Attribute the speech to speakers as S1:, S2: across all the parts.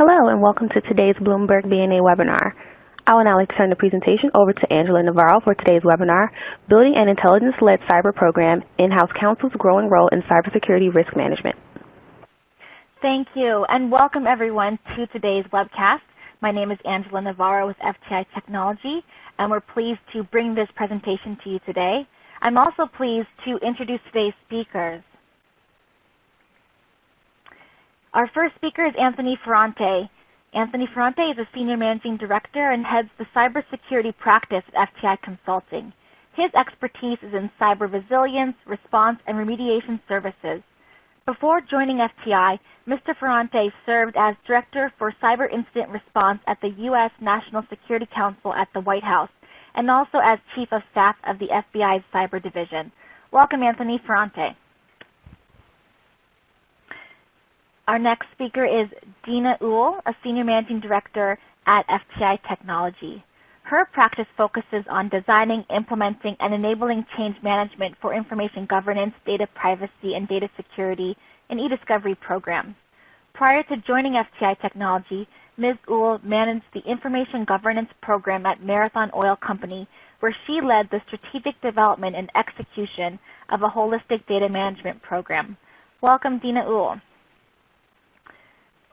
S1: Hello and welcome to today's Bloomberg BNA webinar. I will now like to turn the presentation over to Angela Navarro for today's webinar, Building an Intelligence-Led Cyber Program, In-House Counsel's Growing Role in Cybersecurity Risk Management.
S2: Thank you, and welcome everyone to today's webcast. My name is Angela Navarro with FTI Technology, and we're pleased to bring this presentation to you today. I'm also pleased to introduce today's speakers. Our first speaker is Anthony Ferrante. Anthony Ferrante is a Senior Managing Director and heads the Cybersecurity practice at FTI Consulting. His expertise is in cyber resilience, response, and remediation services. Before joining FTI, Mr. Ferrante served as Director for Cyber Incident Response at the U.S. National Security Council at the White House, and also as Chief of Staff of the FBI's Cyber Division. Welcome, Anthony Ferrante. Our next speaker is Dina Uhl, a Senior Managing Director at FTI Technology. Her practice focuses on designing, implementing, and enabling change management for information governance, data privacy, and data security in e-discovery programs. Prior to joining FTI Technology, Ms. Uhl managed the Information Governance Program at Marathon Oil Company, where she led the strategic development and execution of a holistic data management program. Welcome, Dina Uhl.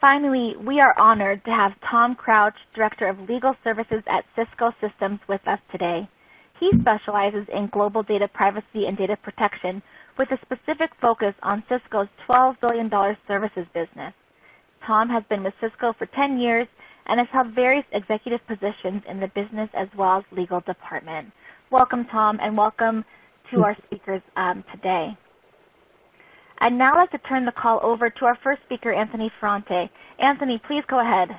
S2: Finally, we are honored to have Tom Crouch, Director of Legal Services at Cisco Systems, with us today. He specializes in global data privacy and data protection with a specific focus on Cisco's $12 billion services business. Tom has been with Cisco for 10 years and has held various executive positions in the business as well as legal department. Welcome, Tom, and welcome to our speakers today. I'd now like to turn the call over to our first speaker, Anthony Ferrante. Anthony, please go ahead.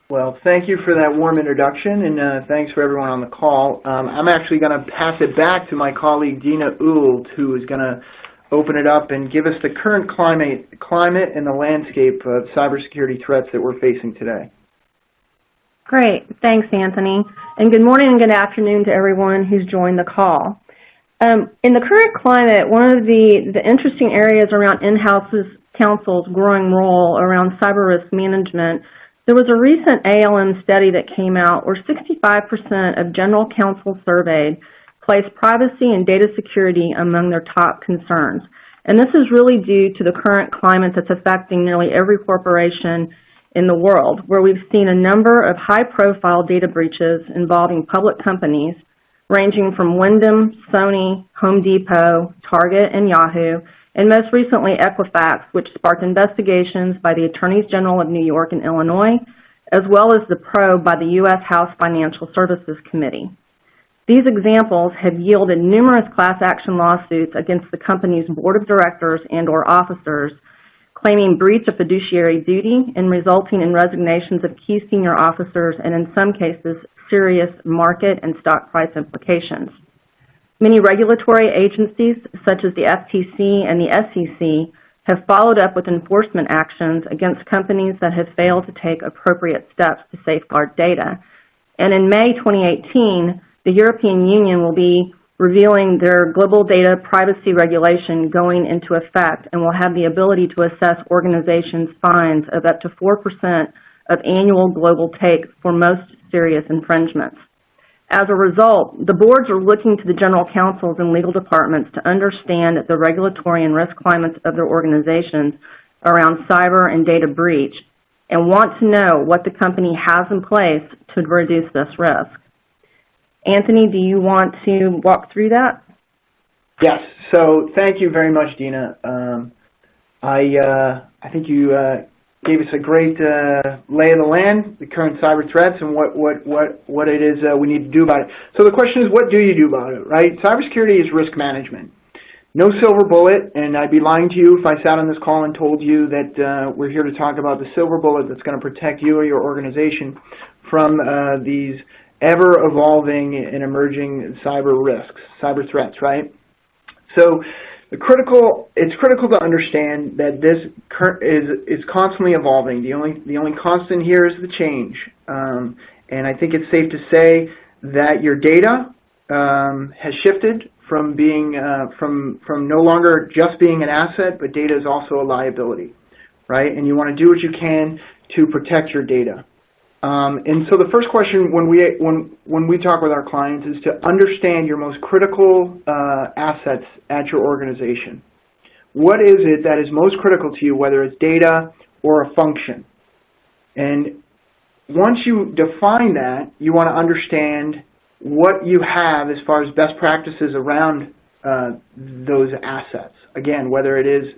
S3: Well, thank you for that warm introduction, and thanks for everyone on the call. I'm actually going to pass it back to my colleague, Dina Uhl, who is going to open it up and give us the current climate and the landscape of cybersecurity threats that we're facing today.
S4: Great. Thanks, Anthony. And good morning and good afternoon to everyone who's joined the call. In the current climate, one of the interesting areas around in-house counsel's growing role around cyber risk management, there was a recent ALM study that came out where 65% of general counsel surveyed placed privacy and data security among their top concerns. And this is really due to the current climate that's affecting nearly every corporation in the world, where we've seen a number of high-profile data breaches involving public companies ranging from Wyndham, Sony, Home Depot, Target, and Yahoo, and most recently Equifax, which sparked investigations by the Attorneys General of New York and Illinois, as well as the probe by the U.S. House Financial Services Committee. These examples have yielded numerous class action lawsuits against the company's board of directors and/or officers, claiming breach of fiduciary duty and resulting in resignations of key senior officers and, in some cases, serious market and stock price implications. Many regulatory agencies, such as the FTC and the SEC, have followed up with enforcement actions against companies that have failed to take appropriate steps to safeguard data. And in May 2018, the European Union will be revealing their global data privacy regulation going into effect and will have the ability to assess organizations' fines of up to 4% of annual global take for most serious infringements. As a result, the boards are looking to the general counsels and legal departments to understand the regulatory and risk climates of their organizations around cyber and data breach and want to know what the company has in place to reduce this risk. Anthony, do you want to walk through that?
S3: Yes. So thank you very much, Dina. I think you gave us a great lay of the land, the current cyber threats, and what it is we need to do about it. So the question is, what do you do about it, right? Cybersecurity is risk management. No silver bullet, and I'd be lying to you if I sat on this call and told you that we're here to talk about the silver bullet that's going to protect you or your organization from these ever-evolving and emerging cyber risks, cyber threats, right? So it's critical to understand that this is constantly evolving. The only constant here is the change. And I think it's safe to say that your data has shifted being from no longer just being an asset, but data is also a liability, right? And you want to do what you can to protect your data. And so the first question when we talk with our clients is to understand your most critical assets at your organization. What is it that is most critical to you, whether it's data or a function? And once you define that, you want to understand what you have as far as best practices around those assets. Again, whether it is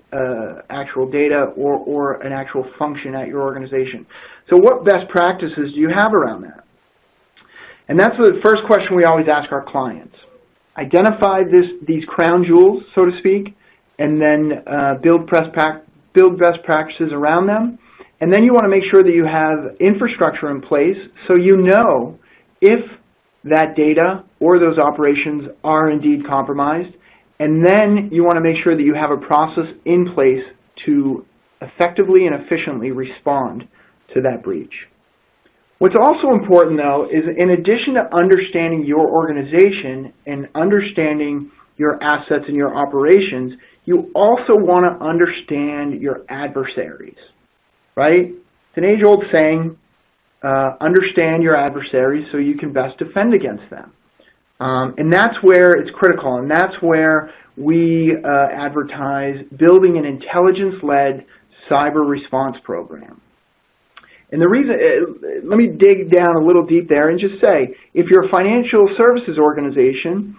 S3: actual data or an actual function at your organization. So what best practices do you have around that? And that's the first question we always ask our clients. Identify these crown jewels, so to speak, and then build best practices around them. And then you want to make sure that you have infrastructure in place so you know if that data or those operations are indeed compromised. And then you want to make sure that you have a process in place to effectively and efficiently respond to that breach. What's also important, though, is in addition to understanding your organization and understanding your assets and your operations, you also want to understand your adversaries, right? It's an age-old saying, understand your adversaries so you can best defend against them. And that's where it's critical, and that's where we advertise building an intelligence-led cyber response program. And the reason, let me dig down a little deep there and just say, if you're a financial services organization,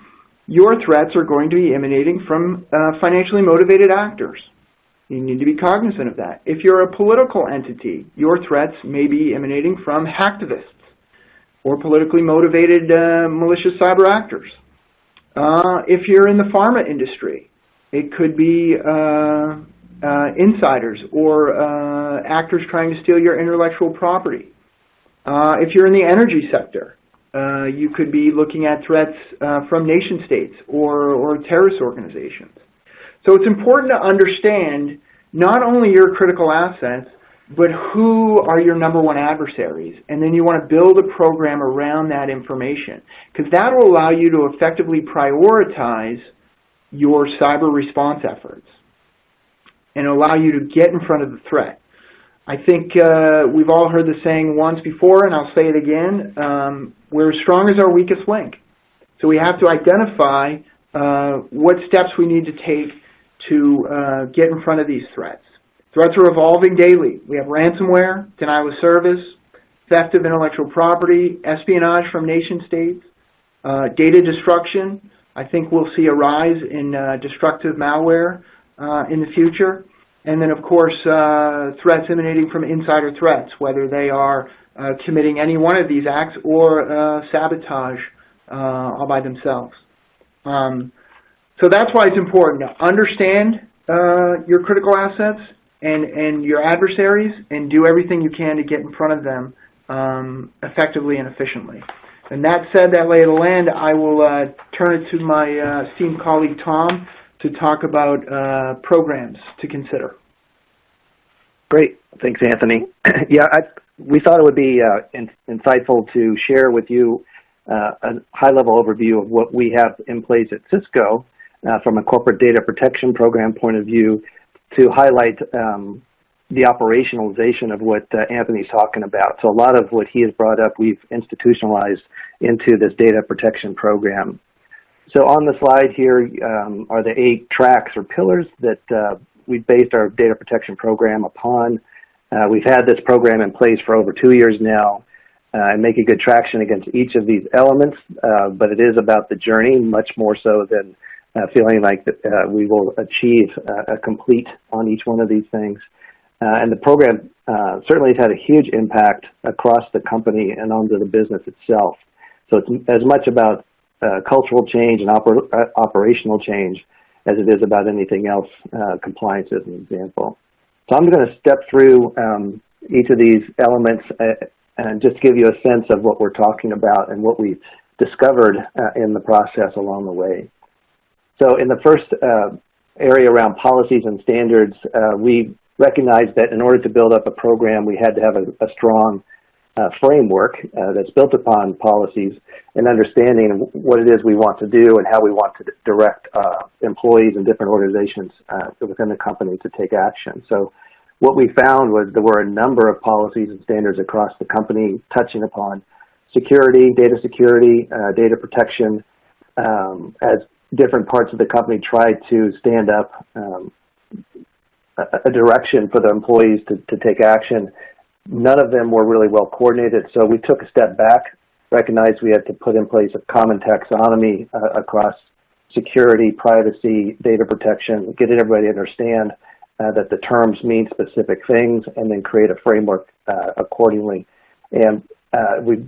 S3: your threats are going to be emanating from financially motivated actors. You need to be cognizant of that. If you're a political entity, your threats may be emanating from hacktivists or politically motivated malicious cyber actors. If you're in the pharma industry, it could be insiders or actors trying to steal your intellectual property. If you're in the energy sector, you could be looking at threats from nation states or terrorist organizations. So it's important to understand not only your critical assets, but who are your number one adversaries. And then you want to build a program around that information, because that will allow you to effectively prioritize your cyber response efforts and allow you to get in front of the threat. I think we've all heard the saying once before, and I'll say it again, we're as strong as our weakest link. So we have to identify what steps we need to take to get in front of these threats. Threats are evolving daily. We have ransomware, denial of service, theft of intellectual property, espionage from nation states, data destruction. I think we'll see a rise in destructive malware in the future. And then, of course, threats emanating from insider threats, whether they are committing any one of these acts or sabotage all by themselves. So that's why it's important to understand your critical assets and your adversaries and do everything you can to get in front of them effectively and efficiently. And that said, that lay of the land, I will turn it to my esteemed colleague Tom to talk about programs to consider.
S5: Great. Thanks, Anthony. We thought it would be insightful to share with you a high-level overview of what we have in place at Cisco from a corporate data protection program point of view to highlight the operationalization of what Anthony's talking about. So a lot of what he has brought up, we've institutionalized into this data protection program. So on the slide here are the 8 tracks or pillars that we've based our data protection program upon. We've had this program in place for over 2 years now and making good traction against each of these elements, but it is about the journey much more so than feeling like we will achieve a complete on each one of these things. And the program certainly has had a huge impact across the company and onto the business itself. So it's as much about cultural change and operational change as it is about anything else, compliance as an example. So I'm going to step through each of these elements and just give you a sense of what we're talking about and what we've discovered in the process along the way. So in the first area around policies and standards, we recognized that in order to build up a program, we had to have a strong framework that's built upon policies and understanding what it is we want to do and how we want to direct employees in different organizations within the company to take action. So what we found was there were a number of policies and standards across the company touching upon security, data protection, as different parts of the company tried to stand up a direction for the employees to take action. None of them were really well coordinated, so we took a step back, recognized we had to put in place a common taxonomy across security, privacy, data protection, get everybody to understand that the terms mean specific things, and then create a framework accordingly. And we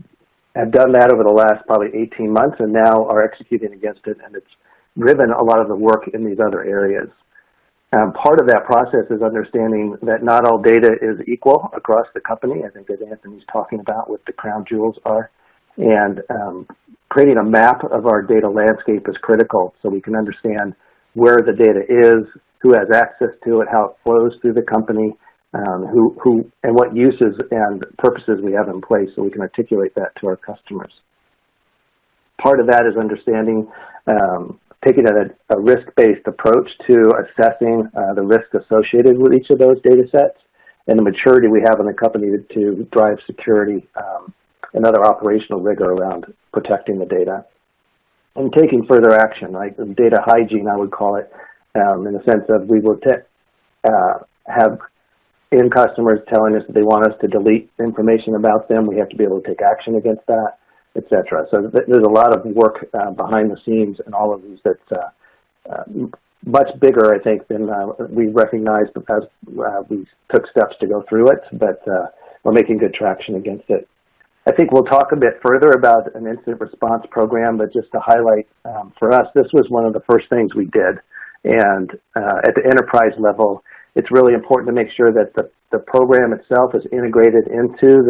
S5: have done that over the last probably 18 months and now are executing against it, and it's driven a lot of the work in these other areas. Part of that process is understanding that not all data is equal across the company. I think as Anthony's talking about what the crown jewels are. And creating a map of our data landscape is critical so we can understand where the data is, who has access to it, how it flows through the company, who and what uses and purposes we have in place so we can articulate that to our customers. Part of that is understanding taking a risk-based approach to assessing the risk associated with each of those data sets and the maturity we have in the company to drive security and other operational rigor around protecting the data. And taking further action, like data hygiene, I would call it, in the sense of we will have end customers telling us that they want us to delete information about them. We have to be able to take action against that, etc. So there's a lot of work behind the scenes in all of these that's much bigger, I think, than we recognized as we took steps to go through it, but we're making good traction against it. I think we'll talk a bit further about an incident response program, but just to highlight, for us, this was one of the first things we did. And at the enterprise level, it's really important to make sure that the program itself is integrated into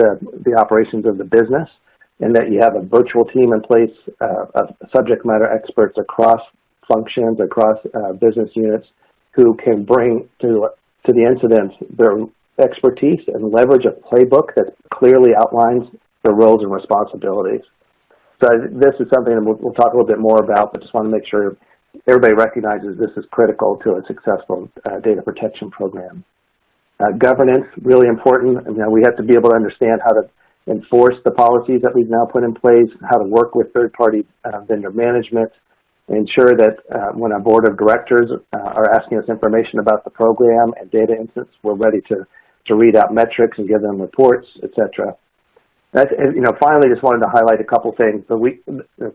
S5: the operations of the business, and that you have a virtual team in place of subject matter experts across functions, across business units, who can bring to the incidents their expertise and leverage a playbook that clearly outlines their roles and responsibilities. So this is something that we'll talk a little bit more about, but just want to make sure everybody recognizes this is critical to a successful data protection program. Governance, really important. We have to be able to understand how to enforce the policies that we've now put in place, how to work with third-party vendor management, ensure that when our board of directors are asking us information about the program and data incidents, we're ready to read out metrics and give them reports, etc. Finally, just wanted to highlight a couple things.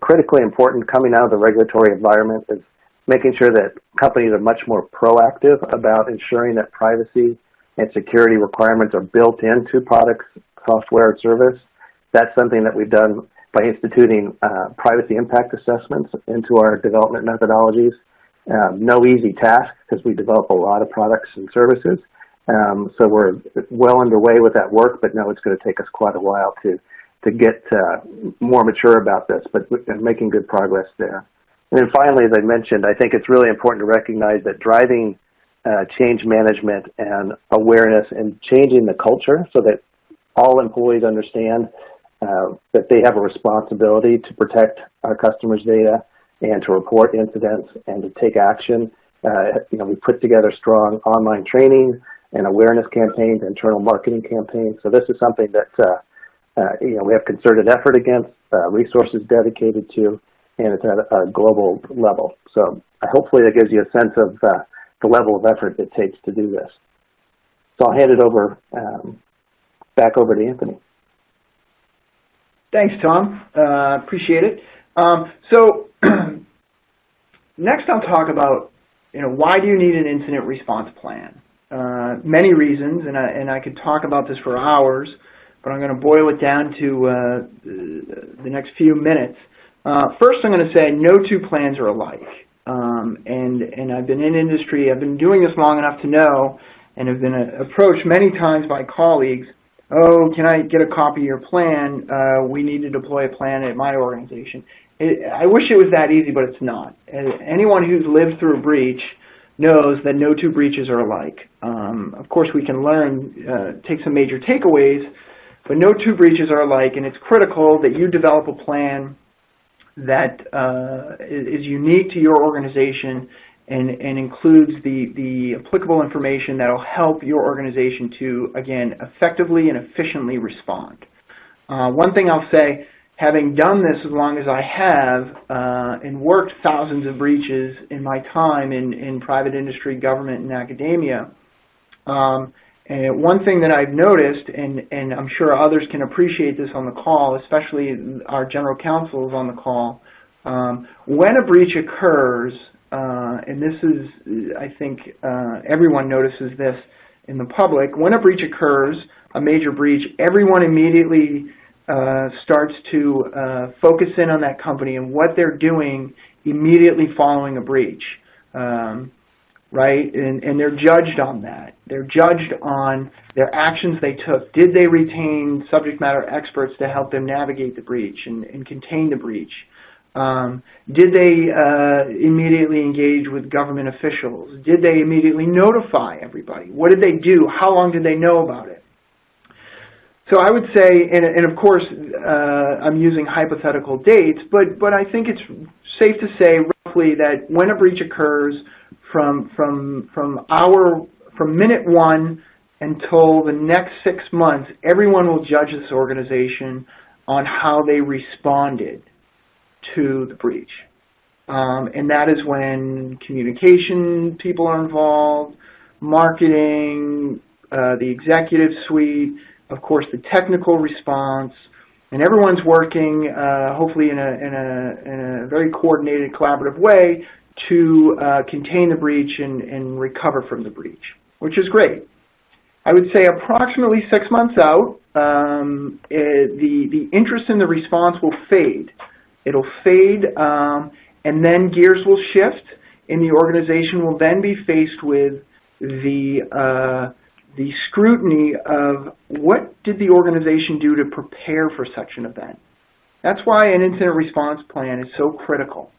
S5: Critically important coming out of the regulatory environment is making sure that companies are much more proactive about ensuring that privacy and security requirements are built into products, software, and service. That's something that we've done by instituting privacy impact assessments into our development methodologies. No easy task because we develop a lot of products and services. So we're well underway with that work, but no, it's going to take us quite a while to get more mature about this, but we're making good progress there. And then finally, as I mentioned, I think it's really important to recognize that driving change management and awareness and changing the culture so that all employees understand that they have a responsibility to protect our customers' data and to report incidents and to take action. We put together strong online training and awareness campaigns, internal marketing campaigns. So this is something that we have concerted effort against, resources dedicated to, and it's at a global level. So hopefully that gives you a sense of the level of effort it takes to do this. So I'll hand it over back over to Anthony.
S3: Thanks, Tom. Appreciate it. So next I'll talk about why do you need an incident response plan? Many reasons, and I could talk about this for hours, but I'm going to boil it down to the next few minutes. First, I'm going to say no two plans are alike. And I've been in industry, I've been doing this long enough to know, and have been approached many times by colleagues, oh, can I get a copy of your plan? We need to deploy a plan at my organization. I wish it was that easy, but it's not. Anyone who's lived through a breach knows that no two breaches are alike. Of course, we can learn, take some major takeaways, But no two breaches are alike, and it's critical that you develop a plan that is unique to your organization and includes the applicable information that will help your organization to, again, effectively and efficiently respond. One thing I'll say, having done this as long as I have and worked thousands of breaches in my time in private industry, government, and academia, and one thing that I've noticed, and I'm sure others can appreciate this on the call, especially our general counsel is on the call, when a breach occurs, and this is, I think everyone notices this in the public, when a breach occurs, a major breach, everyone immediately starts to focus in on that company and what they're doing immediately following a breach. Right? And they're judged on that. They're judged on their actions they took. Did they retain subject matter experts to help them navigate the breach and contain the breach? Did they immediately engage with government officials? Did they immediately notify everybody? What did they do? How long did they know about it? So I would say, and of course I'm using hypothetical dates, but I think it's safe to say roughly that when a breach occurs, from minute one until the next 6 months, everyone will judge this organization on how they responded to the breach. And that is when communication people are involved, marketing, the executive suite, of course the technical response, and everyone's working hopefully in a very coordinated, collaborative way to contain the breach and recover from the breach, which is great. I would say approximately 6 months out, the interest in the response will fade. It'll fade, and then gears will shift, and the organization will then be faced with the scrutiny of what did the organization do to prepare for such an event. That's why an incident response plan is so critical,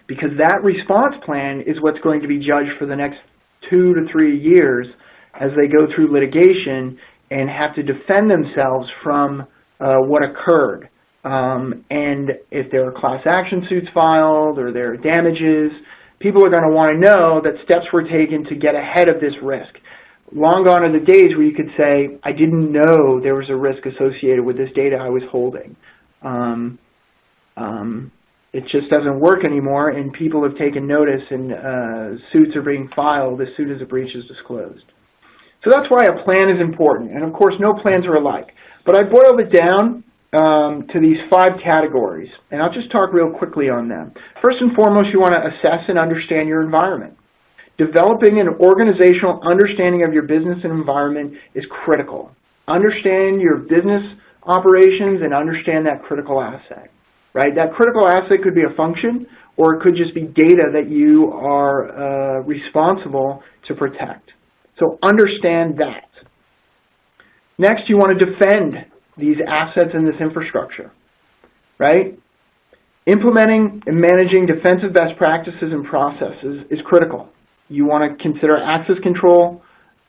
S3: because that response plan is what's going to be judged for the next 2 to 3 years as they go through litigation and have to defend themselves from what occurred. And if there are class action suits filed or there are damages, people are going to want to know that steps were taken to get ahead of this risk. Long gone are the days where you could say, I didn't know there was a risk associated with this data I was holding. It just doesn't work anymore, and people have taken notice, and suits are being filed as soon as a breach is disclosed. So that's why a plan is important, and of course no plans are alike. But I boiled it down to these 5 categories, and I'll just talk real quickly on them. First and foremost, you want to assess and understand your environment. Developing an organizational understanding of your business and environment is critical. Understand your business operations and understand that critical asset. Right? That critical asset could be a function, or it could just be data that you are responsible to protect. So understand that. Next, you want to defend these assets and this infrastructure. Right? Implementing and managing defensive best practices and processes is critical. You want to consider access control,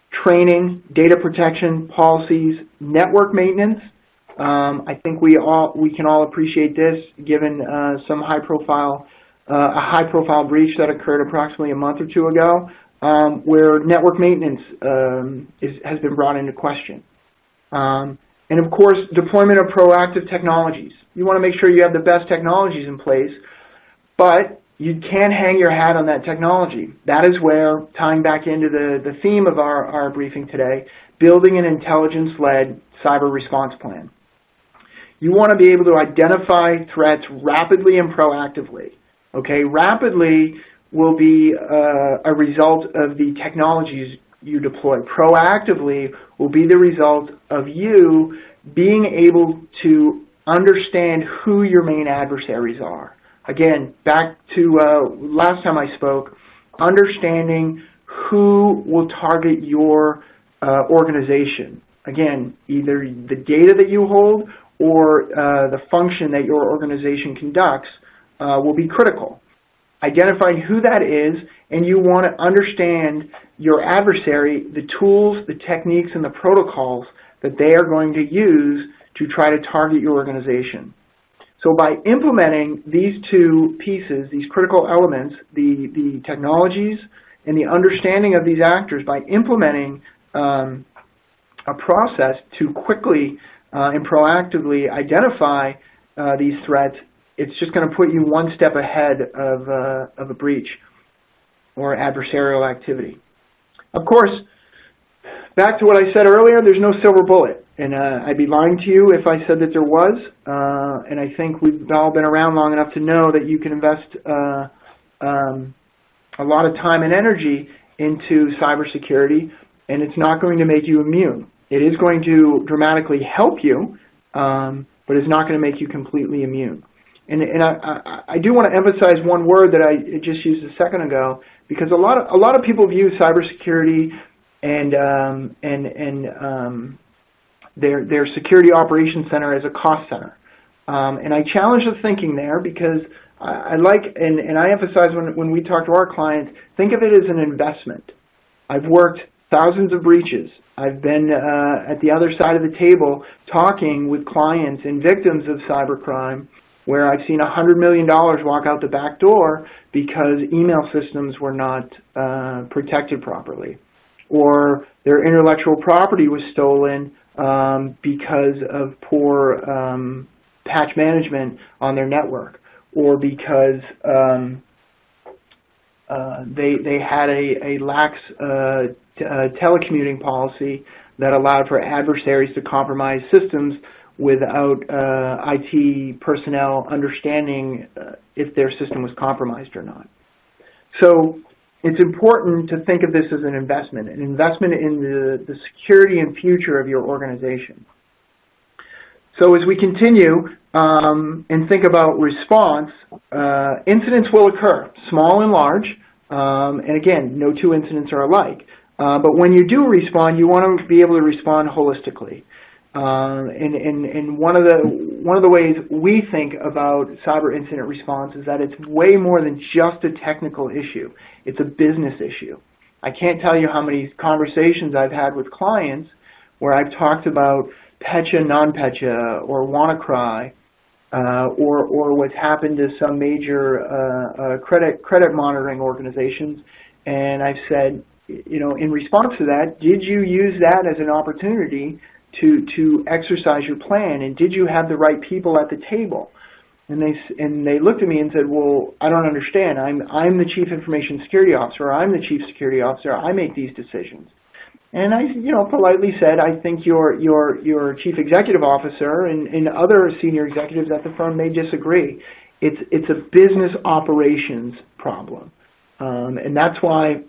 S3: training, data protection, policies, network maintenance. I think we can all appreciate this, given a high profile breach that occurred approximately a month or 2 ago, where network maintenance has been brought into question. And of course, deployment of proactive technologies. You want to make sure you have the best technologies in place, but you can't hang your hat on that technology. That is where, tying back into the theme of our briefing today, building an intelligence-led cyber response plan. You want to be able to identify threats rapidly and proactively. Okay, rapidly will be a result of the technologies you deploy. Proactively will be the result of you being able to understand who your main adversaries are. Again, back to last time I spoke, understanding who will target your organization. Again, either the data that you hold or the function that your organization conducts will be critical. identifying who that is, and you want to understand your adversary, the tools, the techniques, and the protocols that they are going to use to try to target your organization. So by implementing these two pieces, these critical elements, the technologies and the understanding of these actors, by implementing a process to quickly and proactively identify these threats, it's just going to put you one step ahead of a breach or adversarial activity. Of course, back to what I said earlier, there's no silver bullet. And I'd be lying to you if I said that there was. And I think we've all been around long enough to know that you can invest a lot of time and energy into cybersecurity, and it's not going to make you immune. It is going to dramatically help you, but it's not going to make you completely immune. And I do want to emphasize one word that I just used a second ago, because a lot of people view cybersecurity and their security operations center as a cost center. And I challenge the thinking there, because I like, and I emphasize when we talk to our clients, think of it as an investment. I've worked thousands of breaches. I've been at the other side of the table talking with clients and victims of cybercrime, where I've seen $100 million walk out the back door because email systems were not protected properly, or their intellectual property was stolen because of poor patch management on their network, or because they had a lax telecommuting policy that allowed for adversaries to compromise systems without IT personnel understanding if their system was compromised or not. So it's important to think of this as an investment in the security and future of your organization. So as we continue and think about response, incidents will occur, small and large, and again, no two incidents are alike. But when you do respond, you want to be able to respond holistically. And one of the ways we think about cyber incident response is that it's way more than just a technical issue. It's a business issue. I can't tell you how many conversations I've had with clients where I've talked about Petya, non-Petya, or WannaCry, or what's happened to some major credit monitoring organizations, and I've said, you know, in response to that, did you use that as an opportunity to exercise your plan, and did you have the right people at the table? And they looked at me and said, well, I don't understand. I'm the chief information security officer. I'm the chief security officer. I make these decisions. And I, you know, politely said, I think your chief executive officer and other senior executives at the firm may disagree. It's a business operations problem, and that's why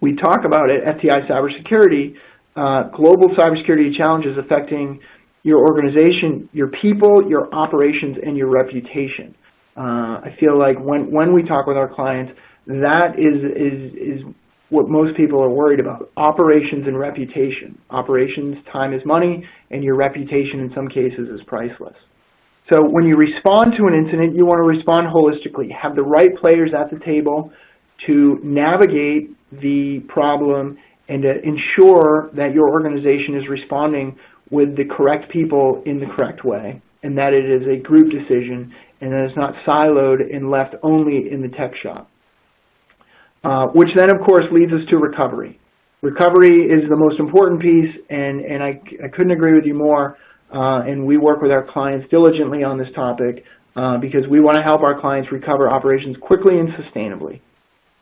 S3: we talk about it at TI Cybersecurity. Global cybersecurity challenges affecting your organization, your people, your operations, and your reputation. I feel like when we talk with our clients, that is what most people are worried about: operations and reputation. Operations, time is money, and your reputation in some cases is priceless. So when you respond to an incident, you want to respond holistically. Have the right players at the table to navigate the problem and to ensure that your organization is responding with the correct people in the correct way, and that it is a group decision and that it's not siloed and left only in the tech shop. Which then, of course, leads us to recovery. Recovery is the most important piece, and I couldn't agree with you more, and we work with our clients diligently on this topic because we want to help our clients recover operations quickly and sustainably.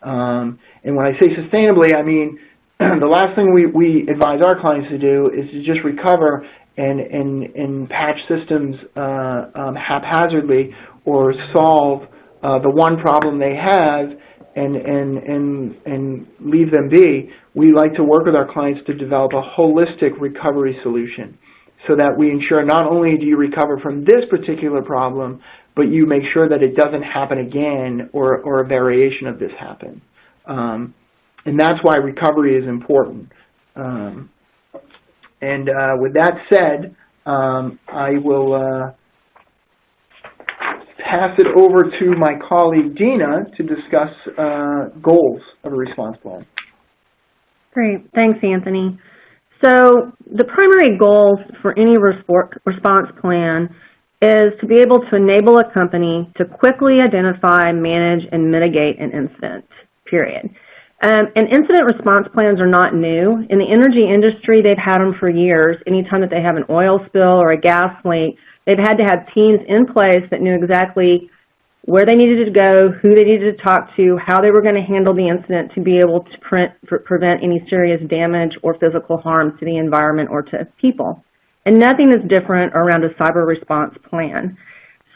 S3: And when I say sustainably, I mean the last thing we advise our clients to do is to just recover and patch systems haphazardly or solve the one problem they have and leave them be. We like to work with our clients to develop a holistic recovery solution so that we ensure not only do you recover from this particular problem, but you make sure that it doesn't happen again or a variation of this happen. And that's why recovery is important. And with that said, I will pass it over to my colleague Dina to discuss goals of a response plan.
S4: Great. Thanks, Anthony. So the primary goals for any response plan is to be able to enable a company to quickly identify, manage, and mitigate an incident, period. And incident response plans are not new. In the energy industry, they've had them for years. Anytime that they have an oil spill or a gas leak, they've had to have teams in place that knew exactly where they needed to go, who they needed to talk to, how they were going to handle the incident to be able to prevent any serious damage or physical harm to the environment or to people. And nothing is different around a cyber response plan.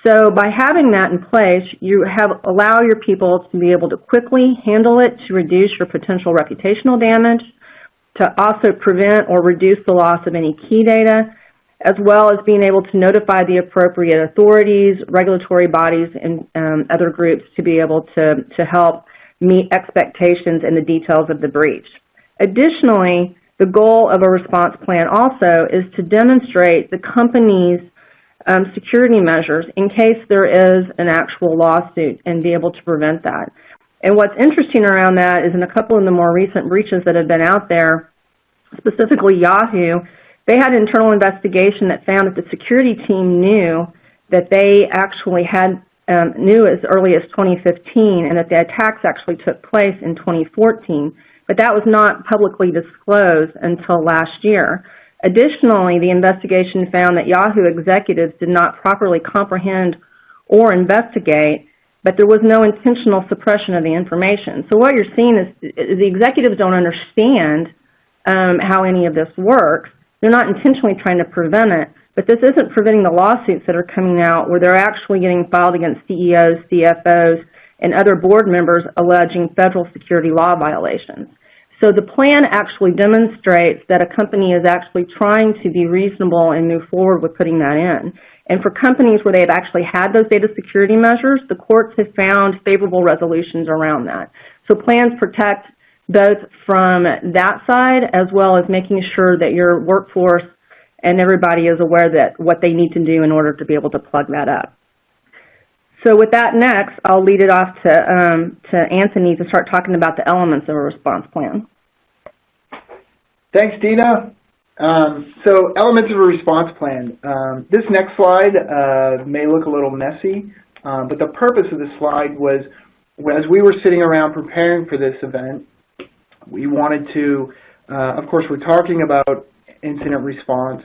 S4: So by having that in place, you allow your people to be able to quickly handle it to reduce your potential reputational damage, to also prevent or reduce the loss of any key data, as well as being able to notify the appropriate authorities, regulatory bodies, and other groups to be able to help meet expectations and the details of the breach. Additionally, the goal of a response plan also is to demonstrate the company's security measures in case there is an actual lawsuit and be able to prevent that. And what's interesting around that is in a couple of the more recent breaches that have been out there, specifically Yahoo, they had an internal investigation that found that the security team knew that they actually knew as early as 2015 and that the attacks actually took place in 2014, but that was not publicly disclosed until last year. Additionally, the investigation found that Yahoo executives did not properly comprehend or investigate, but there was no intentional suppression of the information. So what you're seeing is the executives don't understand how any of this works. They're not intentionally trying to prevent it, but this isn't preventing the lawsuits that are coming out where they're actually getting filed against CEOs, CFOs, and other board members alleging federal security law violations. So the plan actually demonstrates that a company is actually trying to be reasonable and move forward with putting that in. And for companies where they have actually had those data security measures, the courts have found favorable resolutions around that. So plans protect both from that side as well as making sure that your workforce and everybody is aware that what they need to do in order to be able to plug that up. So with that next, I'll lead it off to Anthony to start talking about the elements of a response plan.
S3: Thanks, Dina. So elements of a response plan. This next slide may look a little messy, but the purpose of this slide was, as we were sitting around preparing for this event, we wanted to, of course, we're talking about incident response.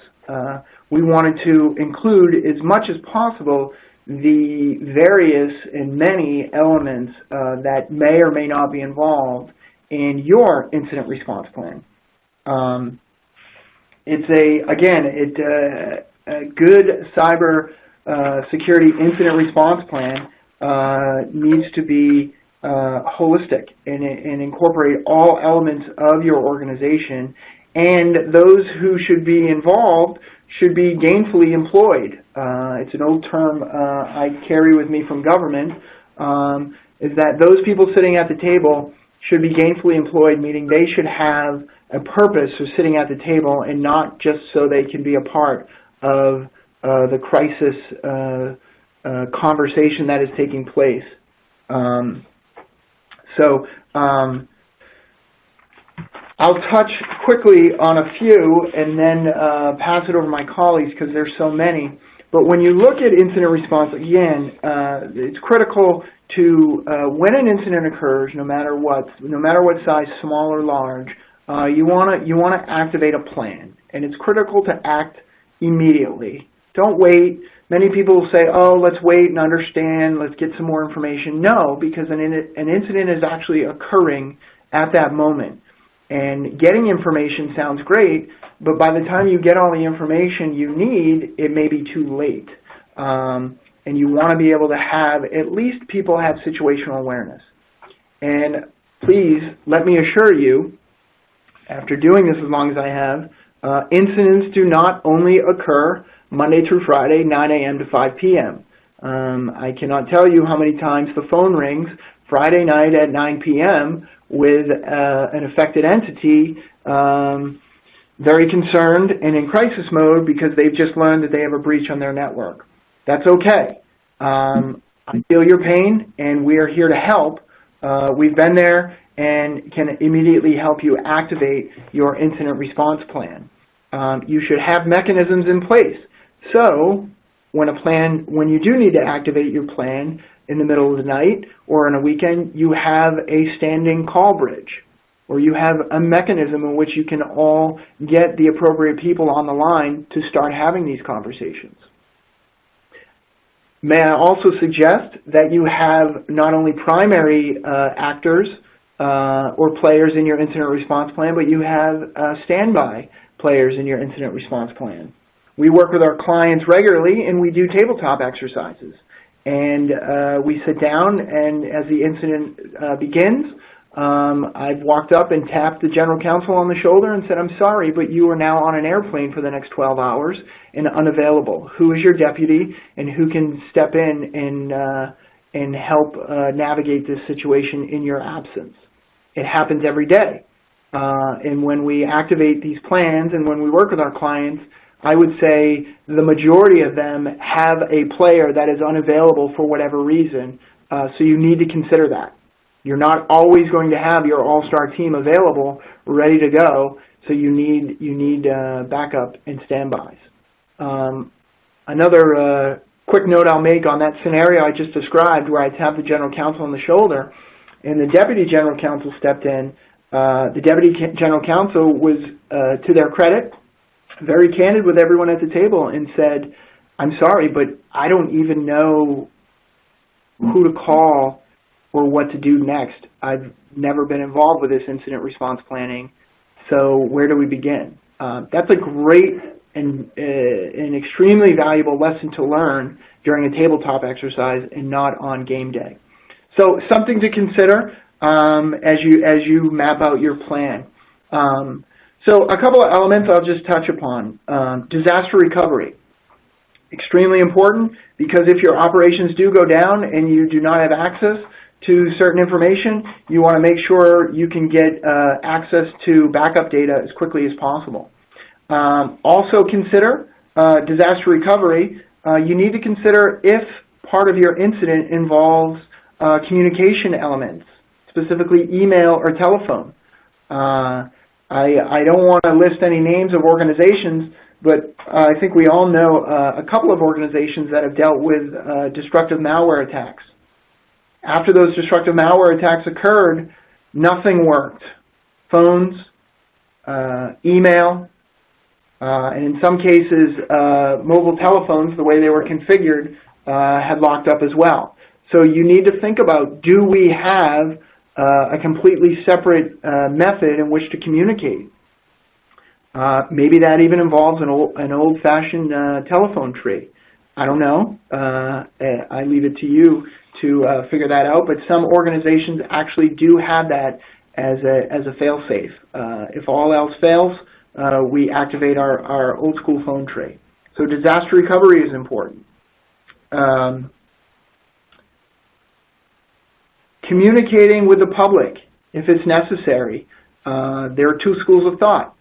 S3: We wanted to include as much as possible the various and many elements that may or may not be involved in your incident response plan. It's a good cyber security incident response plan needs to be holistic and incorporate all elements of your organization, and those who should be involved should be gainfully employed. It's an old term I carry with me from government, is that those people sitting at the table should be gainfully employed, meaning they should have a purpose for sitting at the table and not just so they can be a part of the crisis conversation that is taking place. I'll touch quickly on a few and then pass it over to my colleagues because there's so many. But when you look at incident response, again, it's critical to when an incident occurs, no matter what size, small or large, you want to activate a plan, and it's critical to act immediately. Don't wait. Many people will say, "Oh, let's wait and understand. Let's get some more information." No, because an incident is actually occurring at that moment. And getting information sounds great, but by the time you get all the information you need, it may be too late. And you want to be able to have, at least people have situational awareness. And please, let me assure you, after doing this as long as I have, incidents do not only occur Monday through Friday, 9 a.m. to 5 p.m. I cannot tell you how many times the phone rings Friday night at 9 p.m. with an affected entity very concerned and in crisis mode because they've just learned that they have a breach on their network. That's okay. I feel your pain, and we are here to help. We've been there and can immediately help you activate your incident response plan. You should have mechanisms in place. So when you do need to activate your plan in the middle of the night or on a weekend, you have a standing call bridge, or you have a mechanism in which you can all get the appropriate people on the line to start having these conversations. May I also suggest that you have not only primary actors or players in your incident response plan, but you have standby players in your incident response plan. We work with our clients regularly, and we do tabletop exercises. And we sit down, and as the incident begins, I've walked up and tapped the general counsel on the shoulder and said, "I'm sorry, but you are now on an airplane for the next 12 hours and unavailable. Who is your deputy, and who can step in and help navigate this situation in your absence?" It happens every day. And when we activate these plans and when we work with our clients, I would say the majority of them have a player that is unavailable for whatever reason, so you need to consider that. You're not always going to have your all-star team available, ready to go, so you need backup and standbys. Another quick note I'll make on that scenario I just described, where I tapped the general counsel on the shoulder and the deputy general counsel stepped in. The deputy general counsel was, to their credit, very candid with everyone at the table and said, "I'm sorry, but I don't even know who to call or what to do next. I've never been involved with this incident response planning, so where do we begin?" That's a great and an extremely valuable lesson to learn during a tabletop exercise and not on game day. So something to consider as you map out your plan. So a couple of elements I'll just touch upon. Disaster recovery. Extremely important, because if your operations do go down and you do not have access to certain information, you want to make sure you can get access to backup data as quickly as possible. Also consider disaster recovery. You need to consider if part of your incident involves communication elements, specifically email or telephone. I don't want to list any names of organizations, but I think we all know a couple of organizations that have dealt with destructive malware attacks. After those destructive malware attacks occurred, nothing worked. Phones, email, and in some cases, mobile telephones, the way they were configured, had locked up as well. So you need to think about, do we have a completely separate method in which to communicate? Maybe that even involves an old-fashioned telephone tree. I don't know. I leave it to you to figure that out. But some organizations actually do have that as a fail-safe. If all else fails, we activate our old-school phone tree. So disaster recovery is important. Communicating with the public, if it's necessary. There are two schools of thought.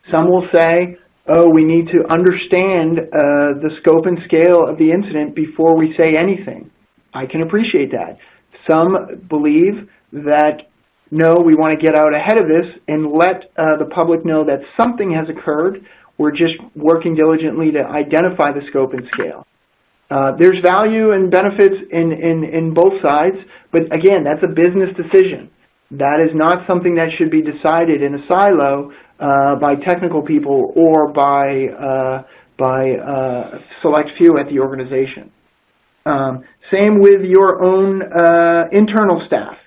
S3: Some will say, oh, we need to understand the scope and scale of the incident before we say anything. I can appreciate that. Some believe that, no, we want to get out ahead of this and let the public know that something has occurred. We're just working diligently to identify the scope and scale. There's value and benefits in both sides, but again, that's a business decision. That is not something that should be decided in a silo by technical people or by select few at the organization. Same with your own internal staff.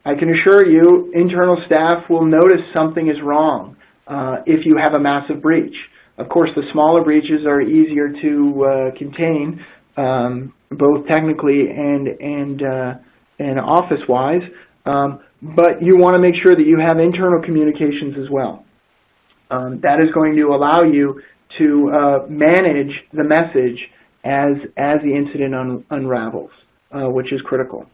S3: I can assure you, internal staff will notice something is wrong if you have a massive breach. Of course, the smaller breaches are easier to contain, both technically and office-wise. But you want to make sure that you have internal communications as well. That is going to allow you to manage the message as the incident unravels, which is critical.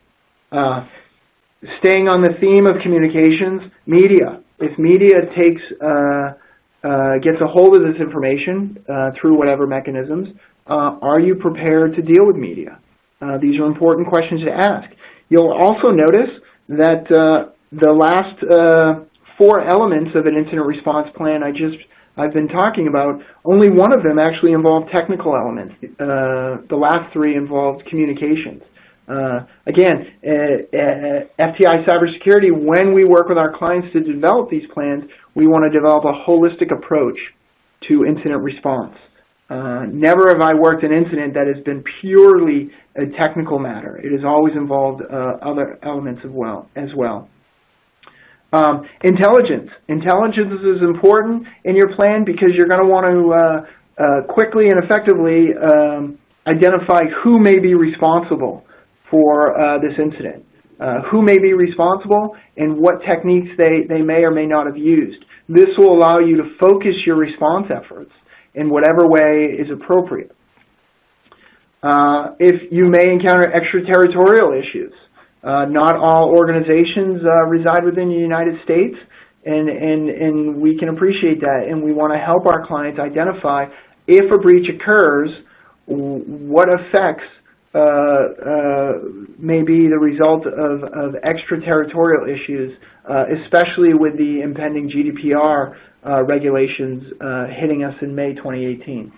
S3: Staying on the theme of communications, media. If media gets a hold of this information through whatever mechanisms, are you prepared to deal with media? These are important questions to ask. You'll also notice that the last 4 elements of an incident response plan I've been talking about, only one of them actually involved technical elements. The last 3 involved communications. Again, FTI Cybersecurity, when we work with our clients to develop these plans, we want to develop a holistic approach to incident response. Never have I worked an incident that has been purely a technical matter. It has always involved other elements as well. Intelligence. Intelligence is important in your plan because you're going to want to quickly and effectively identify who may be responsible for this incident. Who may be responsible and what techniques they may or may not have used. This will allow you to focus your response efforts in whatever way is appropriate. If you may encounter extraterritorial issues, not all organizations reside within the United States, and we can appreciate that, and we want to help our clients identify if a breach occurs, what effects may be the result of extraterritorial issues, especially with the impending GDPR regulations hitting us in May 2018.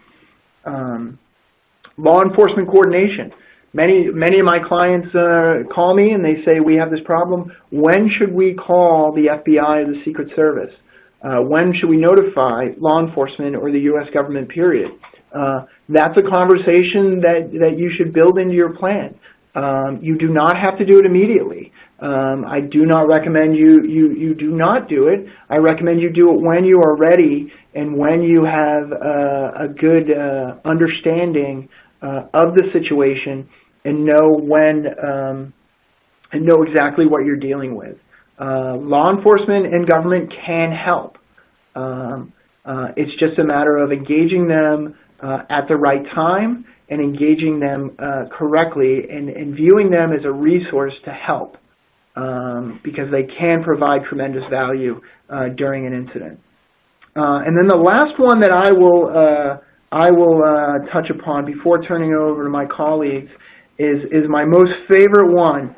S3: Law enforcement coordination. Many of my clients call me and they say, we have this problem. When should we call the FBI or the Secret Service? When should we notify law enforcement or the U.S. government, period? That's a conversation that you should build into your plan. You do not have to do it immediately. I do not recommend you do not do it. I recommend you do it when you are ready and when you have a good understanding of the situation and know exactly what you're dealing with. Law enforcement and government can help. It's just a matter of engaging them at the right time and engaging them correctly and viewing them as a resource to help because they can provide tremendous value during an incident. And then the last one that I will touch upon before turning it over to my colleagues is my most favorite one,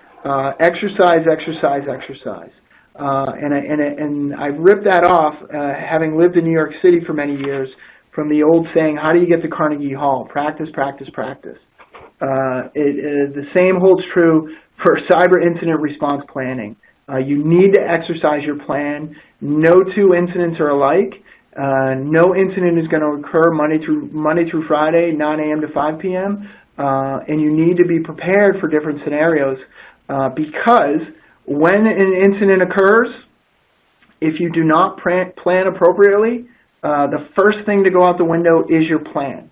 S3: exercise, exercise, exercise. And I ripped that off, having lived in New York City for many years, from the old saying, how do you get to Carnegie Hall? Practice, practice, practice. The same holds true for cyber incident response planning. You need to exercise your plan. No 2 incidents are alike. No incident is going to occur Monday through Friday, 9 a.m. to 5 p.m. And you need to be prepared for different scenarios because when an incident occurs, if you do not plan appropriately, the first thing to go out the window is your plan,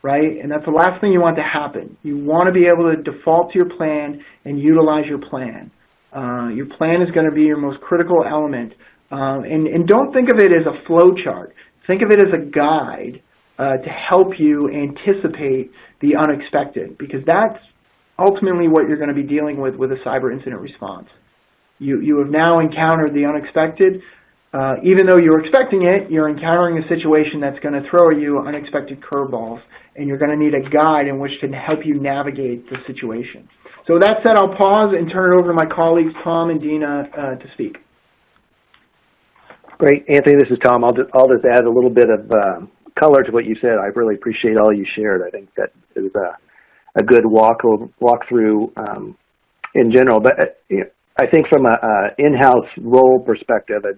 S3: right? And that's the last thing you want to happen. You want to be able to default to your plan and utilize your plan. Your plan is going to be your most critical element. And don't think of it as a flow chart. Think of it as a guide to help you anticipate the unexpected, because that's ultimately what you're going to be dealing with a cyber incident response. You have now encountered the unexpected. Even though you're expecting it, you're encountering a situation that's going to throw you unexpected curveballs, and you're going to need a guide in which to help you navigate the situation. So with that said, I'll pause and turn it over to my colleagues, Tom and Dina, to speak.
S5: Great. Anthony, this is Tom. I'll just add a little bit of color to what you said. I really appreciate all you shared. I think that is a good walkthrough in general. But I think from a in-house role perspective, a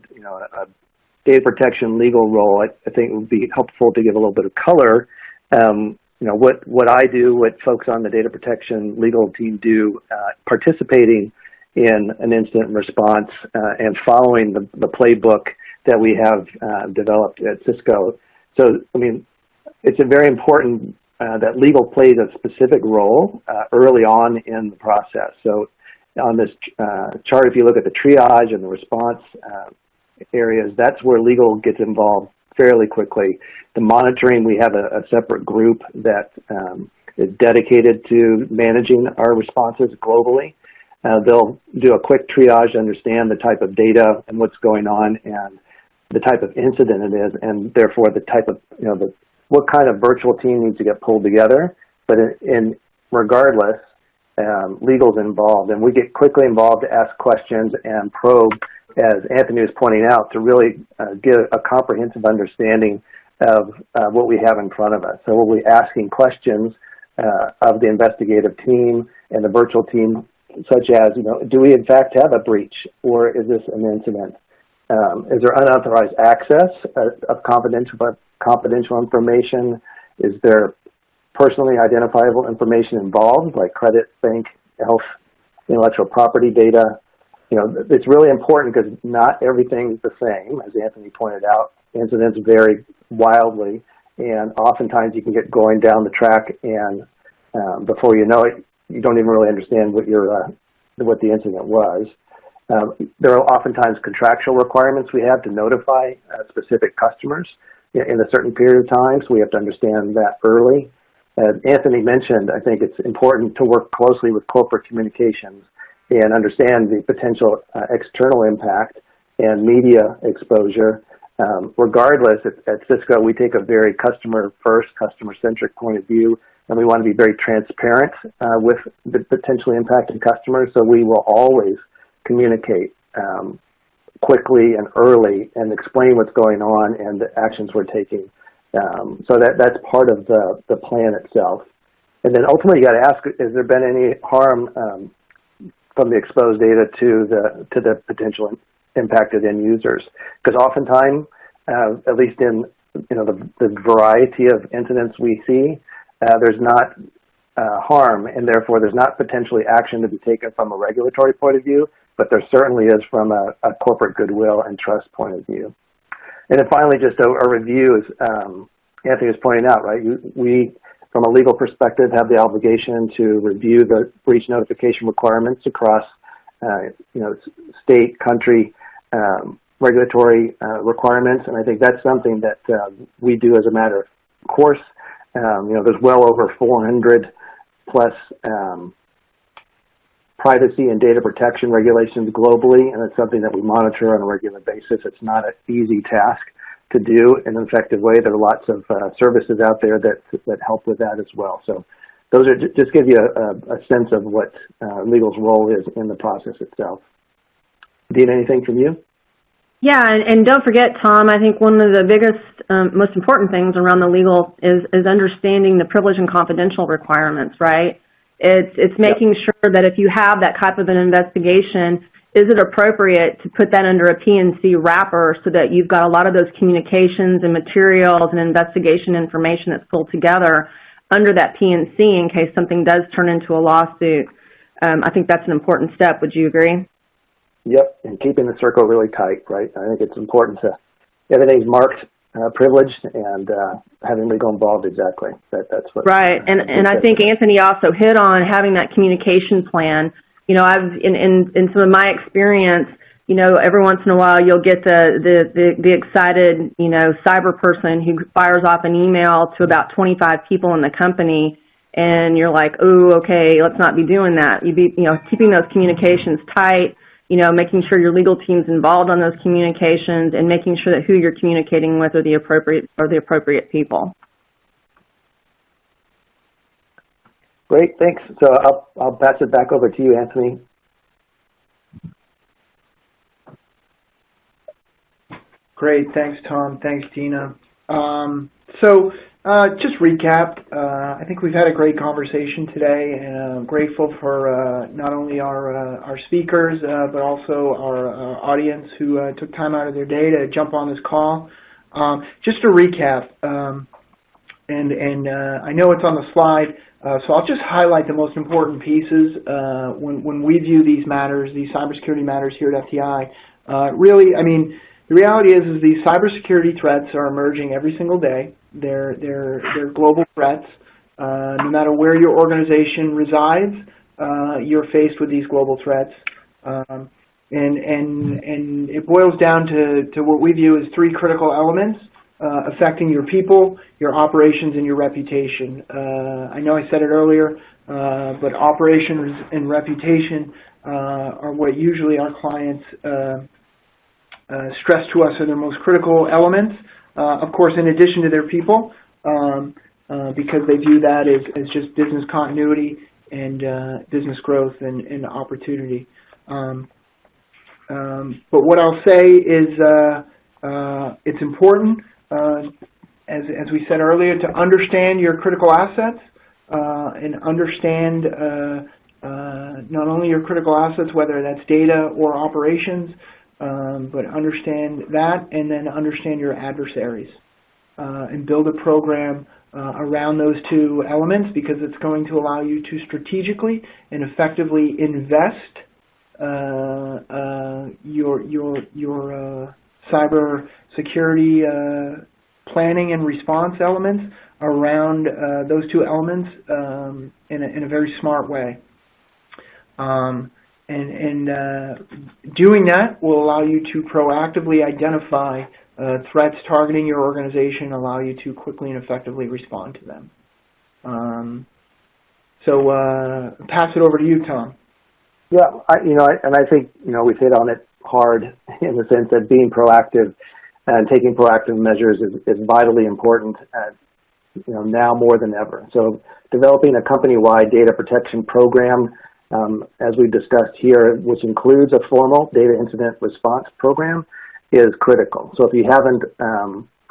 S5: data protection legal role, I think it would be helpful to give a little bit of color. What I do, what folks on the data protection legal team do, participating in an incident response and following the playbook that we have developed at Cisco. So, I mean, it's very important that legal plays a specific role early on in the process. So on this chart, if you look at the triage and the response areas, that's where legal gets involved fairly quickly. The monitoring, we have a separate group that is dedicated to managing our responses globally. They'll do a quick triage to understand the type of data and what's going on and the type of incident it is, and therefore the type of, what kind of virtual team needs to get pulled together. But regardless, legal's involved, and we get quickly involved to ask questions and probe, as Anthony was pointing out, to really get a comprehensive understanding of what we have in front of us. So we'll be asking questions of the investigative team and the virtual team, such as, do we in fact have a breach, or is this an incident? Is there unauthorized access of confidential information? Is there personally identifiable information involved, like credit, bank, health, intellectual property data? It's really important because not everything is the same, as Anthony pointed out. Incidents vary wildly, and oftentimes you can get going down the track, and before you know it, you don't even really understand what the incident was. There are oftentimes contractual requirements we have to notify specific customers in a certain period of time, so we have to understand that early. As Anthony mentioned, I think it's important to work closely with corporate communications and understand the potential external impact and media exposure. Regardless, at Cisco, we take a very customer-first, customer-centric point of view, and we want to be very transparent with the potentially impacted customers, so we will always communicate quickly and early and explain what's going on and the actions we're taking. So that's part of the plan itself. And then ultimately, you got to ask: has there been any harm from the exposed data to the potential impacted end users? Because oftentimes, at least in the variety of incidents we see, there's not harm, and therefore there's not potentially action to be taken from a regulatory point of view, but there certainly is from a corporate goodwill and trust point of view. And then finally, just a review, as Anthony was pointing out, right? We, from a legal perspective, have the obligation to review the breach notification requirements across, state, country, regulatory requirements, and I think that's something that we do as a matter of course. There's well over 400 plus privacy and data protection regulations globally, and it's something that we monitor on a regular basis. It's not an easy task to do in an effective way. There are lots of services out there that help with that as well. So those are just give you a sense of what legal's role is in the process itself. Dean, anything from you?
S4: Yeah, and don't forget, Tom, I think one of the biggest, most important things around the legal is understanding the privilege and confidential requirements, right? It's making sure that if you have that type of an investigation, is it appropriate to put that under a P&C wrapper so that you've got a lot of those communications and materials and investigation information that's pulled together under that P&C in case something does turn into a lawsuit? I think that's an important step. Would you agree?
S5: Yep, and keeping the circle really tight, right? I think it's important to, everything's marked privileged and having legal involved, exactly. That's what.
S4: Right, and I think Anthony also hit on having that communication plan. I've in some of my experience, every once in a while you'll get the excited, cyber person who fires off an email to about 25 people in the company, and you're like, oh, okay, let's not be doing that. You be, keeping those communications tight. Making sure your legal team's involved on those communications and making sure that who you're communicating with are the appropriate people.
S5: Great, thanks. So I'll pass it back over to you, Anthony.
S3: Great, thanks, Tom. Thanks, Tina. Just recap, I think we've had a great conversation today, and I'm grateful for not only our speakers, but also our audience who took time out of their day to jump on this call. Just to recap, and I know it's on the slide, so I'll just highlight the most important pieces when we view these matters, these cybersecurity matters here at FTI. Really, I mean, the reality is these cybersecurity threats are emerging every single day. They're global threats. No matter where your organization resides, you're faced with these global threats. And it boils down to what we view as three critical elements affecting your people, your operations, and your reputation. I know I said it earlier, but operations and reputation are what usually our clients stress to us are their most critical elements. Of course, in addition to their people, because they view that as just business continuity business growth and opportunity. But what I'll say is it's important, as we said earlier, to understand your critical assets and understand not only your critical assets, whether that's data or operations, but understand that, and then understand your adversaries and build a program around those two elements, because it's going to allow you to strategically and effectively invest your cyber security planning and response elements around those two elements in a very smart way. Doing that will allow you to proactively identify threats targeting your organization, allow you to quickly and effectively respond to them. Pass it over to you, Tom.
S5: Yeah, I think we've hit on it hard in the sense that being proactive and taking proactive measures is vitally important, now more than ever. So developing a company-wide data protection program, as we've discussed here, which includes a formal data incident response program, is critical. So if you haven't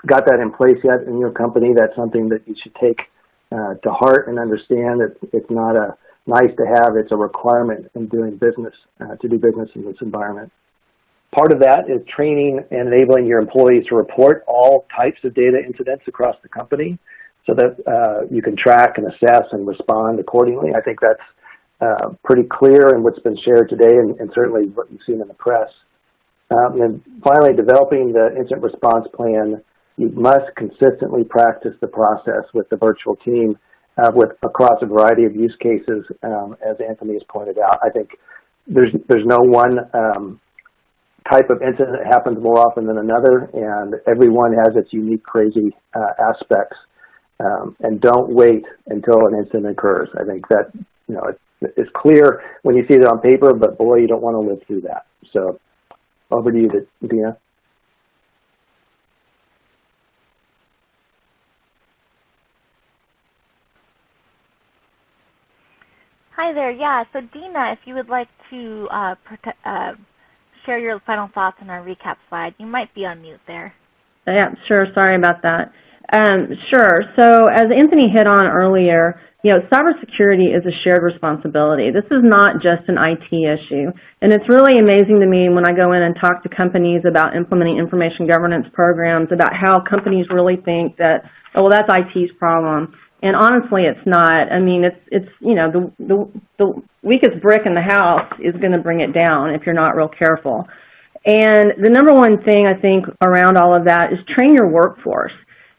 S5: got that in place yet in your company, that's something that you should take to heart and understand that it's not a nice to have, it's a requirement in doing business, to do business in this environment. Part of that is training and enabling your employees to report all types of data incidents across the company so that you can track and assess and respond accordingly. I think that's pretty clear in what's been shared today and certainly what you've seen in the press. And finally, developing the incident response plan, you must consistently practice the process with the virtual team across a variety of use cases, as Anthony has pointed out. I think there's no one type of incident that happens more often than another, and everyone has its unique, crazy aspects. And don't wait until an incident occurs. I think that it's clear when you see it on paper, but boy, you don't want to live through that. So over to you, Dina.
S2: Hi there. Yeah, so Dina, if you would like to share your final thoughts on our recap slide, you might be on mute there.
S4: Yeah, sure. Sorry about that. Sure. So as Anthony hit on earlier, cybersecurity is a shared responsibility. This is not just an IT issue. And it's really amazing to me when I go in and talk to companies about implementing information governance programs, about how companies really think that, oh, well, that's IT's problem. And honestly, it's not. I mean, it's the weakest brick in the house is going to bring it down if you're not real careful. And the number one thing I think around all of that is train your workforce.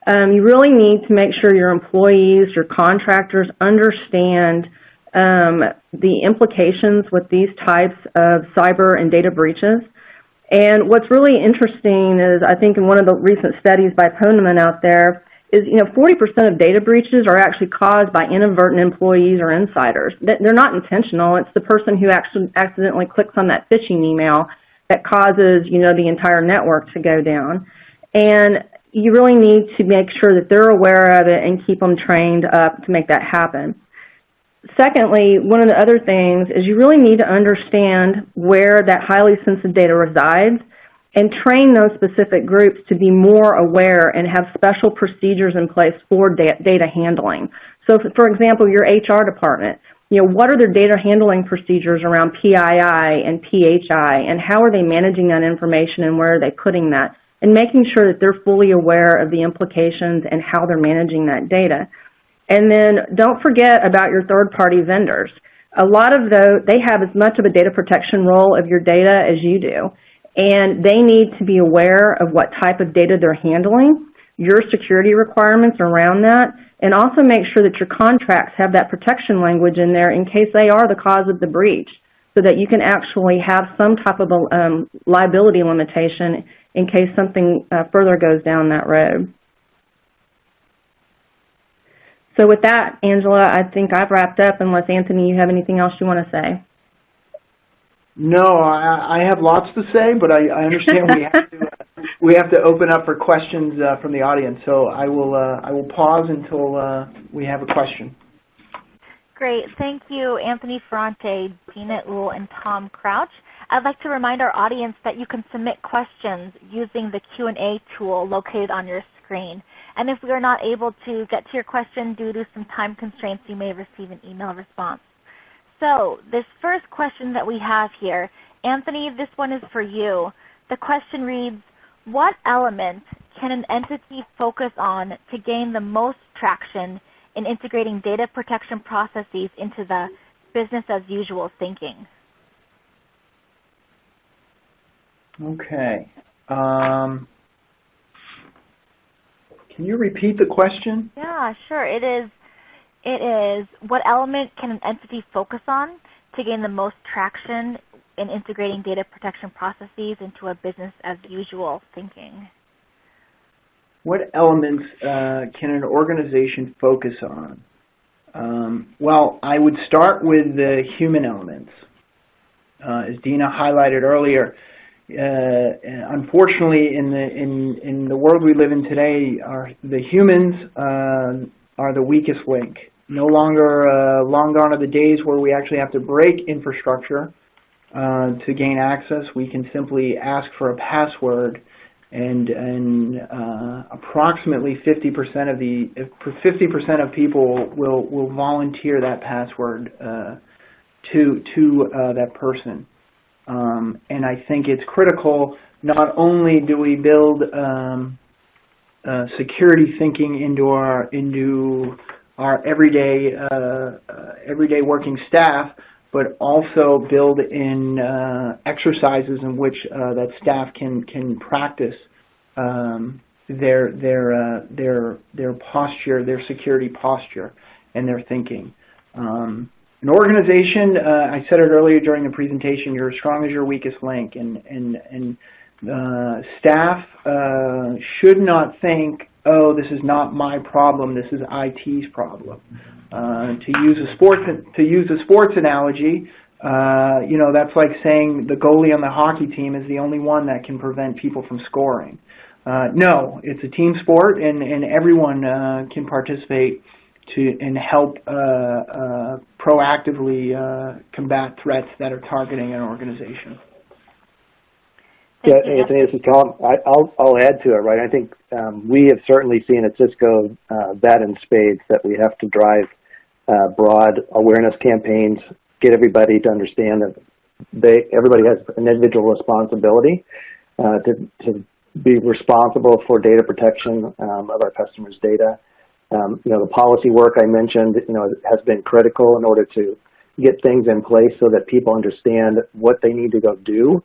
S4: You really need to make sure your employees, your contractors understand the implications with these types of cyber and data breaches. And what's really interesting is, I think in one of the recent studies by Poneman out there, is 40% of data breaches are actually caused by inadvertent employees or insiders. They're not intentional. It's the person who actually accidentally clicks on that phishing email that causes the entire network to go down. And you really need to make sure that they're aware of it and keep them trained up to make that happen. Secondly, one of the other things is you really need to understand where that highly sensitive data resides and train those specific groups to be more aware and have special procedures in place for data handling. So, for example, your HR department, what are their data handling procedures around PII and PHI, and how are they managing that information and where are they putting that? And making sure that they're fully aware of the implications and how they're managing that data. And then don't forget about your third-party vendors. A lot of those, they have as much of a data protection role of your data as you do. And they need to be aware of what type of data they're handling, your security requirements around that, and also make sure that your contracts have that protection language in there in case they are the cause of the breach, so that you can actually have some type of a liability limitation in case something further goes down that road. So with that, Angela, I think I've wrapped up, unless, Anthony, you have anything else you want to say?
S3: No, I have lots to say, but I understand we have to open up for questions from the audience. So I will pause until we have a question.
S2: Great. Thank you, Anthony Ferrante, Dina Uhl, and Tom Crouch. I'd like to remind our audience that you can submit questions using the Q&A tool located on your screen. And if we are not able to get to your question due to some time constraints, you may receive an email response. So this first question that we have here, Anthony, this one is for you. The question reads, what element can an entity focus on to gain the most traction in integrating data protection processes into the business-as-usual thinking?
S3: Okay. Can you repeat the question?
S2: Yeah, sure. It is what element can an entity focus on to gain the most traction in integrating data protection processes into a business-as-usual thinking?
S3: What elements can an organization focus on? Well, I would start with the human elements. As Dina highlighted earlier, unfortunately, in the world we live in today, the humans are the weakest link. No longer, long gone are the days where we actually have to break infrastructure to gain access. We can simply ask for a password, and approximately 50% of people will volunteer that password to that person. And I think it's critical. Not only do we build security thinking into our everyday working staff, but also build in exercises in which that staff can practice their posture, their security posture, and their thinking. An organization, I said it earlier during the presentation, you're as strong as your weakest link, and staff should not think, oh, this is not my problem, this is IT's problem. To use a sports analogy, that's like saying the goalie on the hockey team is the only one that can prevent people from scoring. No, it's a team sport, and everyone can participate and help proactively combat threats that are targeting an organization.
S5: Yeah, Anthony, this is Tom. I'll add to it, right? I think we have certainly seen at Cisco that in spades, that we have to drive broad awareness campaigns, get everybody to understand that everybody has an individual responsibility to be responsible for data protection of our customers' data. The policy work I mentioned, has been critical in order to get things in place so that people understand what they need to go do.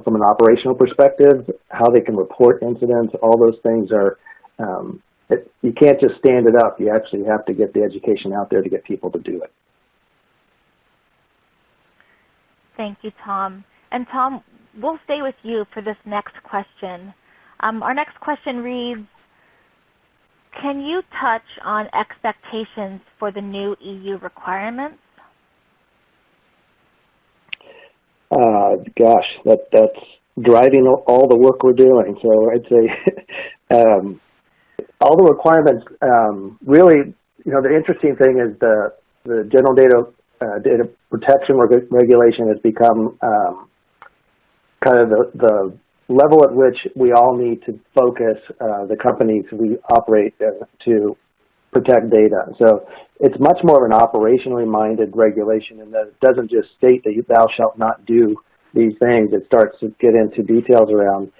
S5: From an operational perspective, how they can report incidents, all those things are, you can't just stand it up. You actually have to get the education out there to get people to do it.
S2: Thank you, Tom. And Tom, we'll stay with you for this next question. Our next question reads, can you touch on expectations for the new EU requirements?
S5: Gosh, that's driving all the work we're doing. So I'd say all the requirements, really, the interesting thing is the general data protection regulation has become kind of the level at which we all need to focus the companies we operate to protect data. So it's much more of an operationally minded regulation, in that it doesn't just state that thou shalt not do these things. It starts to get into details around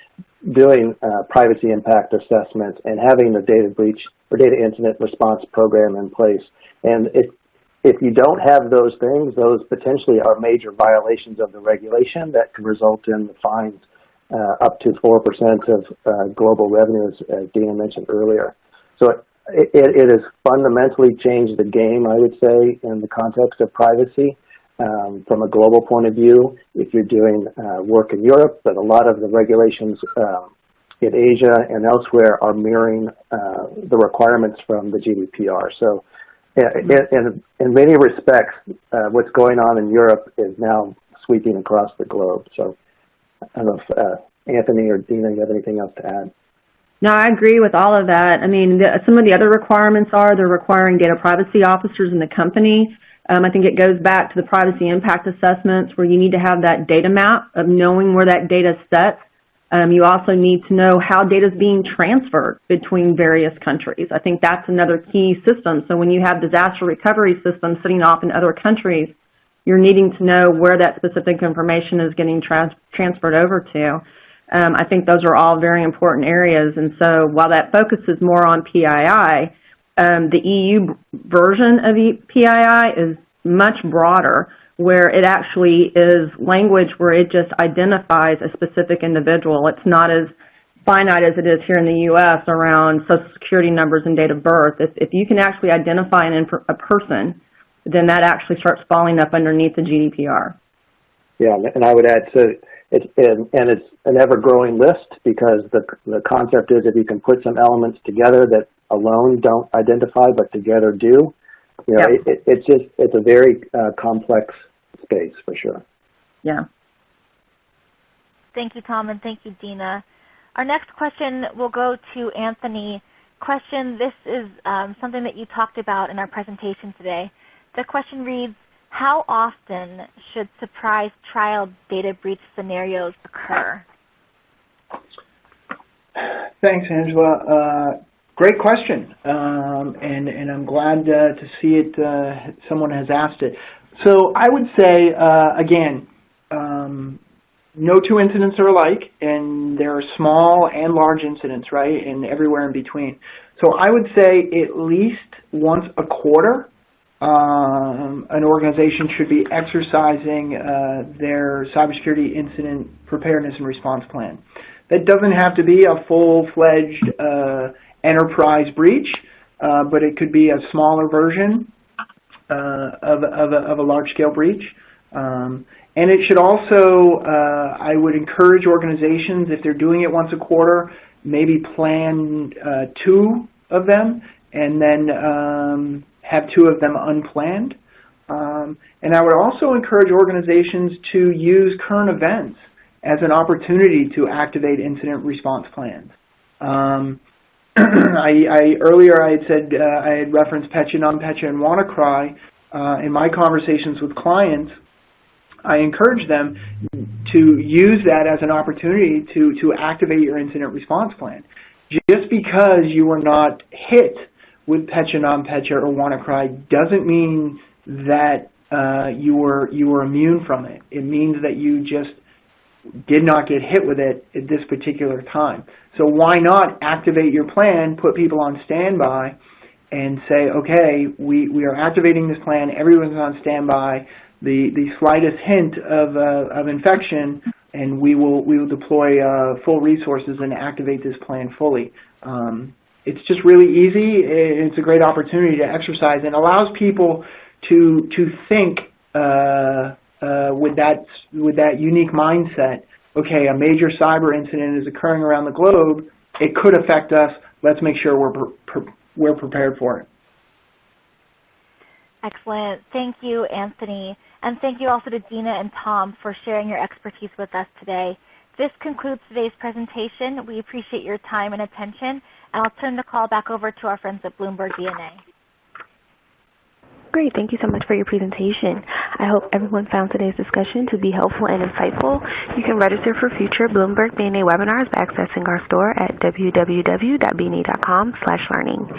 S5: doing privacy impact assessments and having the data breach or data incident response program in place. And if you don't have those things, those potentially are major violations of the regulation that can result in fines up to 4% of global revenues, as Dina mentioned earlier. So it has fundamentally changed the game, I would say, in the context of privacy from a global point of view. If you're doing work in Europe, but a lot of the regulations in Asia and elsewhere are mirroring the requirements from the GDPR. So in many respects, what's going on in Europe is now sweeping across the globe. So I don't know if Anthony or Dina, you have anything else to add?
S4: No, I agree with all of that. I mean, some of the other requirements are they're requiring data privacy officers in the company. I think it goes back to the privacy impact assessments where you need to have that data map of knowing where that data is set. You also need to know how data is being transferred between various countries. I think that's another key system. So when you have disaster recovery systems sitting off in other countries, you're needing to know where that specific information is getting transferred over to. I think those are all very important areas. And so while that focuses more on PII, the EU version of PII is much broader, where it actually is language where it just identifies a specific individual. It's not as finite as it is here in the U.S. around Social Security numbers and date of birth. If you can actually identify a person, then that actually starts falling up underneath the GDPR.
S5: Yeah, and I would add, so it's an ever-growing list because the concept is if you can put some elements together that alone don't identify but together do, you know,
S4: Yep.
S5: it's a very complex space for sure.
S4: Yeah.
S2: Thank you, Tom, and thank you, Dina. Our next question will go to Anthony. Question, this is something that you talked about in our presentation today. The question reads, how often should surprise trial data breach scenarios occur?
S3: Thanks, Angela. Great question, and I'm glad to see it. Someone has asked it. So I would say, again, no two incidents are alike, and there are small and large incidents, right, and everywhere in between. So I would say at least once a quarter, an organization should be exercising their cybersecurity incident preparedness and response plan. That doesn't have to be a full-fledged enterprise breach, but it could be a smaller version of a large-scale breach. And it should also, I would encourage organizations, if they're doing it once a quarter, maybe plan 2 of them and then have 2 of them unplanned. And I would also encourage organizations to use current events as an opportunity to activate incident response plans. Earlier I had said I had referenced Petya, non-Petya, and WannaCry. In my conversations with clients, I encourage them to use that as an opportunity to activate your incident response plan. Just because you were not hit with Petya, non-Petya, or WannaCry doesn't mean that you were immune from it. It means that you just did not get hit with it at this particular time. So why not activate your plan, put people on standby, and say, okay, we are activating this plan, everyone's on standby, the slightest hint of infection, and we will deploy full resources and activate this plan fully. It's just really easy. It's a great opportunity to exercise and allows people to think with that unique mindset. Okay, a major cyber incident is occurring around the globe. It could affect us. Let's make sure we're prepared for it.
S2: Excellent. Thank you, Anthony. And thank you also to Dina and Tom for sharing your expertise with us today. This concludes today's presentation. We appreciate your time and attention, and I'll turn the call back over to our friends at Bloomberg DNA.
S1: Great. Thank you so much for your presentation. I hope everyone found today's discussion to be helpful and insightful. You can register for future Bloomberg BNA webinars by accessing our store at www.bna.com/learning.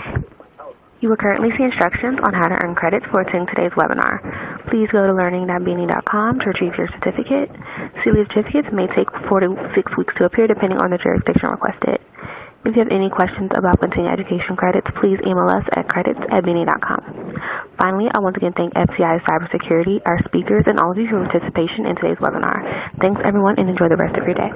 S1: You will currently see instructions on how to earn credits for attending today's webinar. Please go to learning.bna.com to retrieve your certificate. Sealed certificates may take 4 to 6 weeks to appear depending on the jurisdiction requested. If you have any questions about continuing education credits, please email us at credits@bna.com. Finally, I once again thank FCI Cybersecurity, our speakers, and all of you for your participation in today's webinar. Thanks, everyone, and enjoy the rest of your day.